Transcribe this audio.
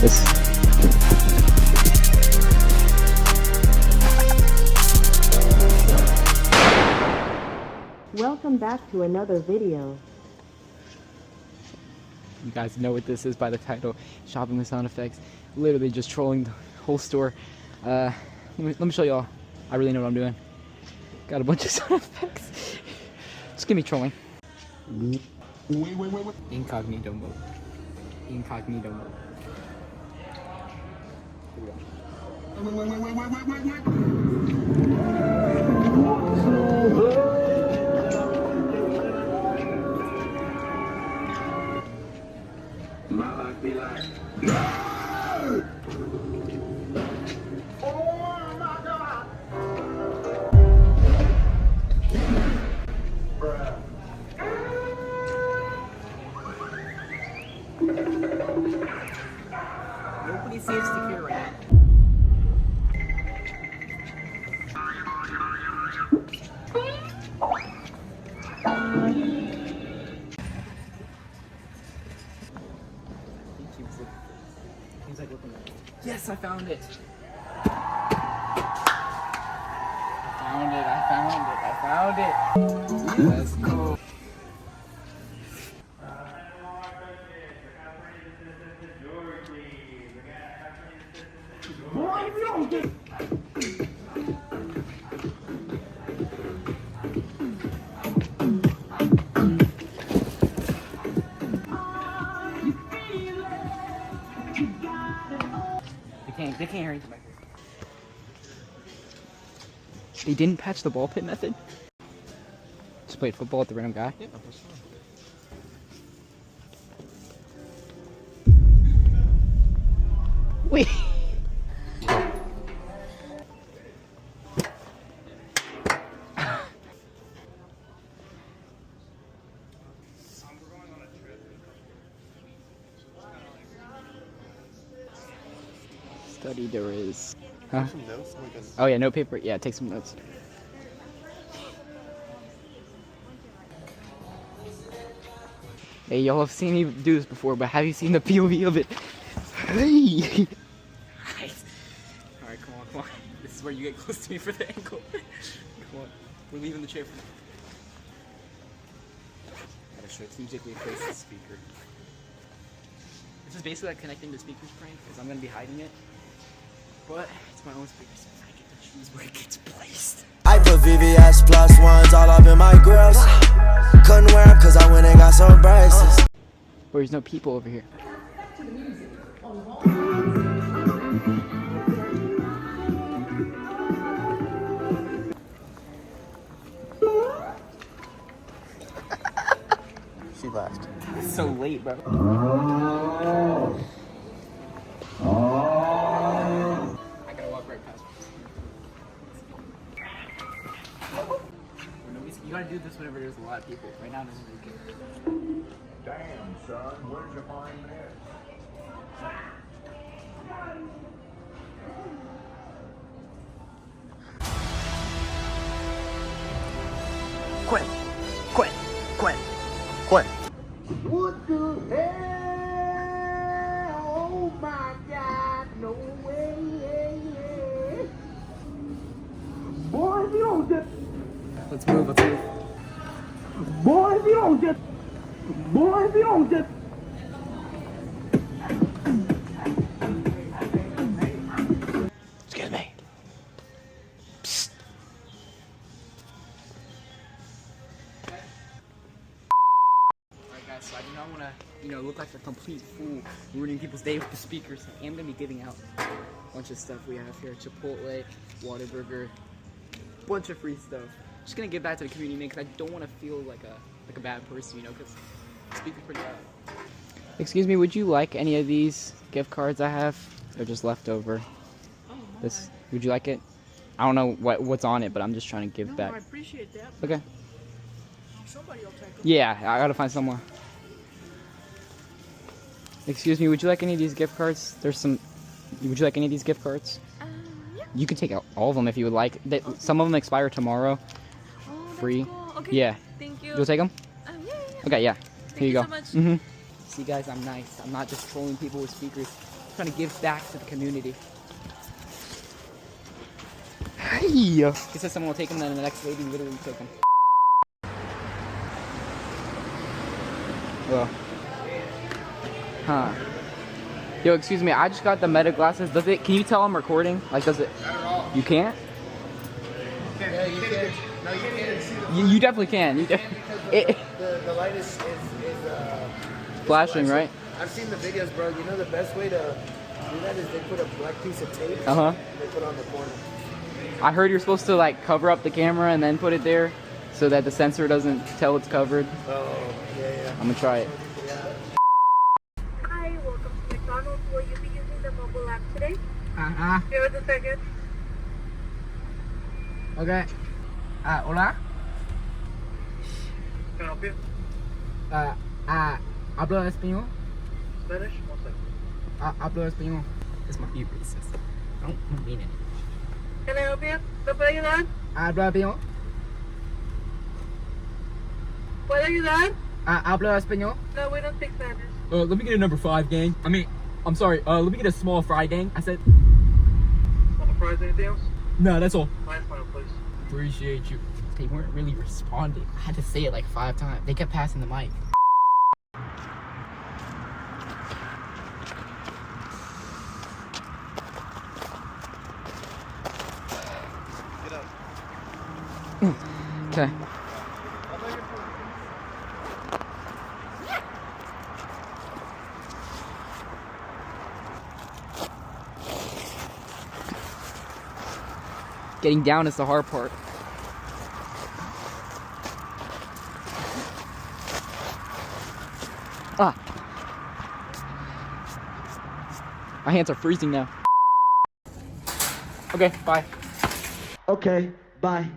This. Welcome back to another video. You guys know what this is by the title. Shopping with sound effects. Literally just trolling the whole store. Let me show y'all. I really know what I'm doing. Got a bunch of sound effects. Just give me trolling. Wait. Incognito mode. Incognito mode. Here we go. My life be like, no! Oh my God! Bruh. Nobody seems to care right now. He's like looking at it. Yes, I found it. I found it. Let's go. Boy, if you don't get... They can't hear anything back here. They didn't patch the ball pit method? Just played football with the random guy? Yeah, that's fine. Wait. Study there is. Huh? Some notes, we can... Oh yeah, note paper. Yeah, take some notes. Hey, y'all have seen me do this before, but have you seen the POV of it? Hey! Alright, come on. This is where you get close to me for the ankle. Come on. We're leaving the chair for now. Gotta strategically place the speaker. This is basically like connecting the speaker's prank, because I'm gonna be hiding it. But it's my own speaker, so I get to choose where it gets placed. I put VVS plus ones all up in my grills. Couldn't wear them cause I went and got some braces. But there's no people over here. She laughed. It's so late, bro. I gotta walk right past you gotta do this whenever there's a lot of people. Right now, there's no people. Damn, son, where'd you find this? Quinn. What the hell? Oh my God, no way. Boy, if you don't just... Let's move. Boy, if you don't just... Excuse me. Psst. Alright guys, so I do not want to, look like a complete fool ruining people's day with the speakers. I am going to be giving out a bunch of stuff we have here. Chipotle, Whataburger, bunch of free stuff. Just going to give back to the community, man, because I don't want to feel like a bad person, because the speaker's pretty loud. Excuse me, would you like any of these gift cards I have? They're just leftover. Oh, This, would you like it? I don't know what's on it, but I'm just trying to give no, back. I appreciate that. Okay. Somebody will take them. Yeah, I gotta find someone. Excuse me, would you like any of these gift cards? Would you like any of these gift cards? Yeah. You can take out all of them if you would like. Some of them expire tomorrow. Oh, that's Free. cool. Okay. Yeah. Thank you. You'll take them? Yeah. Okay, yeah. Thank Here you go. so much. See guys, I'm nice. I'm not just trolling people with speakers. trying to give back to the community. Hey. He said someone will take him, then the next lady literally took him. Well. Huh. Yo, excuse me, I just got the Meta glasses. Does it, can you tell I'm recording? Like, does it? Not at all. You can't? Yeah, you can. No, you can't even see the You definitely can. You it, the light is flashing, right? I've seen the videos, bro. You know the best way to do that is they put a black piece of tape Uh-huh. and they put it on the corner. I heard you're supposed to like cover up the camera and then put it there so that the sensor doesn't tell it's covered. Oh, yeah. I'm gonna try it. Hi, welcome to McDonald. Will you be using the mobile app today? Uh-huh. Give us a second. Okay. Hola. Can I help you? Hablo español. Spanish? One second. Hablo español. This might be racist. I don't mean it. Can I help you? ¿Me puede ayudar? Hablo español. ¿Puede ayudar? Hablo español. No, we don't speak Spanish. Let me get a number 5, gang. I'm sorry. Let me get a small fry, gang. I said. Want to fries? Anything else? No, that's all. Nice final, please. Appreciate you. They weren't really responding. I had to say it like 5 times. They kept passing the mic. Get up. Okay. Getting down is the hard part. Ah. My hands are freezing now. Okay, bye. Okay, bye.